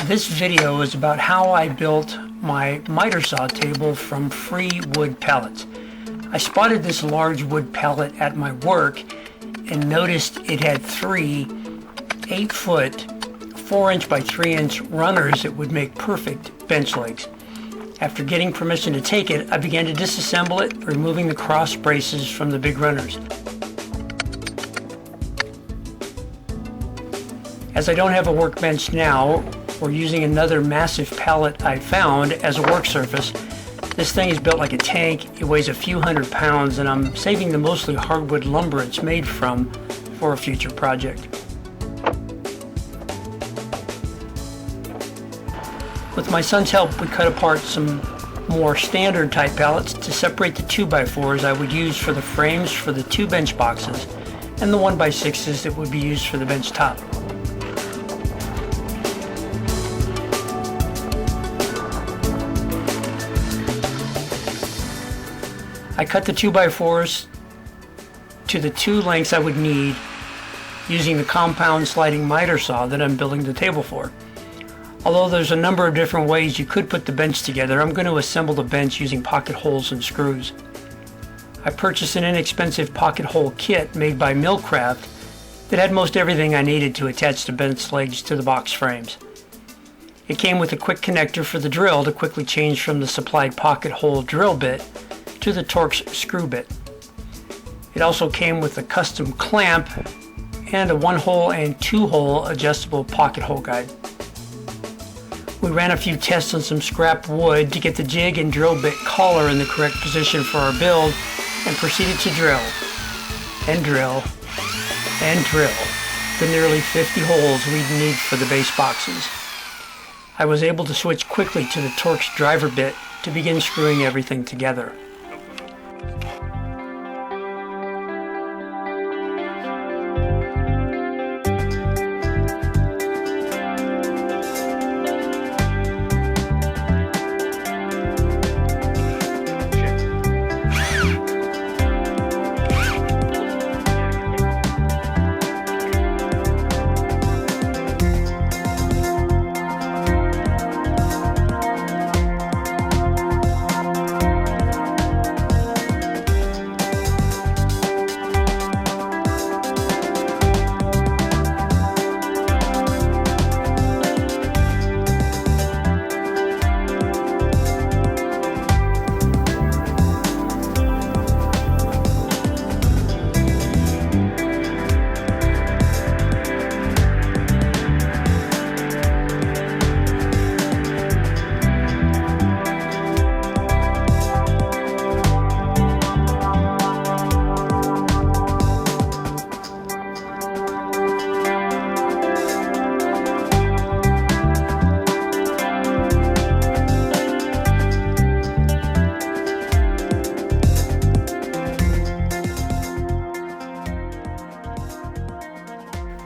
This video is about how I built my miter saw table from free wood pallets. I spotted this large wood pallet at my work and noticed it had three 8-foot, 4-inch by 3-inch runners that would make perfect bench legs. After getting permission to take it, I began to disassemble it, removing the cross braces from the big runners. As I don't have a workbench now, we're using another massive pallet I found as a work surface. This thing is built like a tank, it weighs a few hundred pounds, and I'm saving the mostly hardwood lumber it's made from for a future project. With my son's help, we cut apart some more standard type pallets to separate the 2x4s I would use for the frames for the 2 bench boxes and the 1x6s that would be used for the bench top. I cut the 2x4s to the 2 lengths I would need using the compound sliding miter saw that I'm building the table for. Although there's a number of different ways you could put the bench together, I'm going to assemble the bench using pocket holes and screws. I purchased an inexpensive pocket hole kit made by woodcraft that had most everything I needed to attach the bench legs to the box frames. It came with a quick connector for the drill to quickly change from the supplied pocket hole drill bit to the Torx screw bit. It also came with a custom clamp and a 1-hole and 2-hole adjustable pocket hole guide. We ran a few tests on some scrap wood to get the jig and drill bit collar in the correct position for our build and proceeded to drill and drill and drill the nearly 50 holes we'd need for the base boxes. I was able to switch quickly to the Torx driver bit to begin screwing everything together.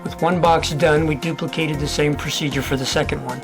With one box done, we duplicated the same procedure for the second one.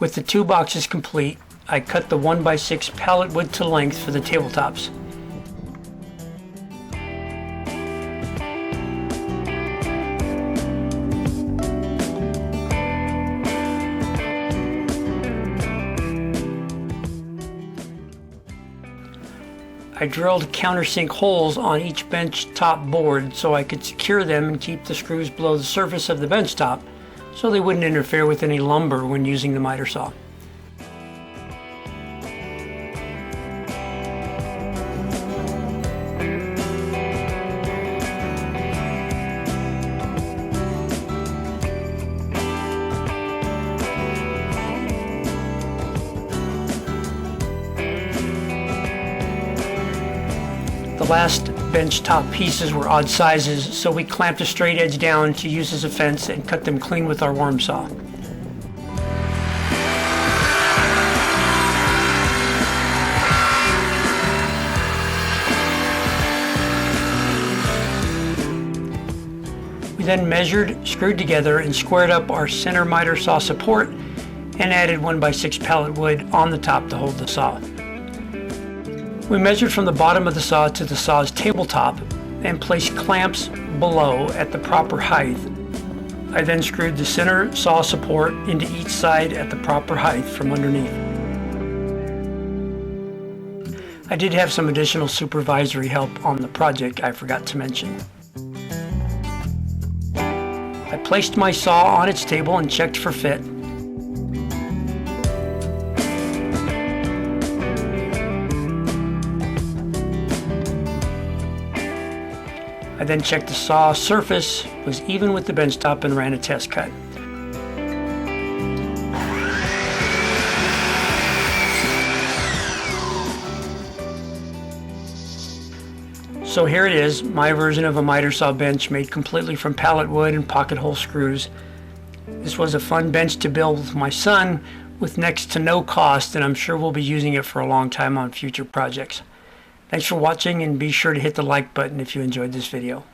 With the 2 boxes complete, I cut the 1x6 pallet wood to length for the tabletops. I drilled countersink holes on each bench top board so I could secure them and keep the screws below the surface of the bench top so they wouldn't interfere with any lumber when using the miter saw. The last bench top pieces were odd sizes, so we clamped a straight edge down to use as a fence and cut them clean with our worm saw. We then measured, screwed together, and squared up our center miter saw support and added 1x6 pallet wood on the top to hold the saw. We measured from the bottom of the saw to the saw's tabletop and placed clamps below at the proper height. I then screwed the center saw support into each side at the proper height from underneath. I did have some additional supervisory help on the project I forgot to mention. I placed my saw on its table and checked for fit. I then checked the saw surface was even with the bench top and ran a test cut. So here it is, my version of a miter saw bench made completely from pallet wood and pocket hole screws. This was a fun bench to build with my son with next to no cost, and I'm sure we'll be using it for a long time on future projects. Thanks for watching, and be sure to hit the like button if you enjoyed this video.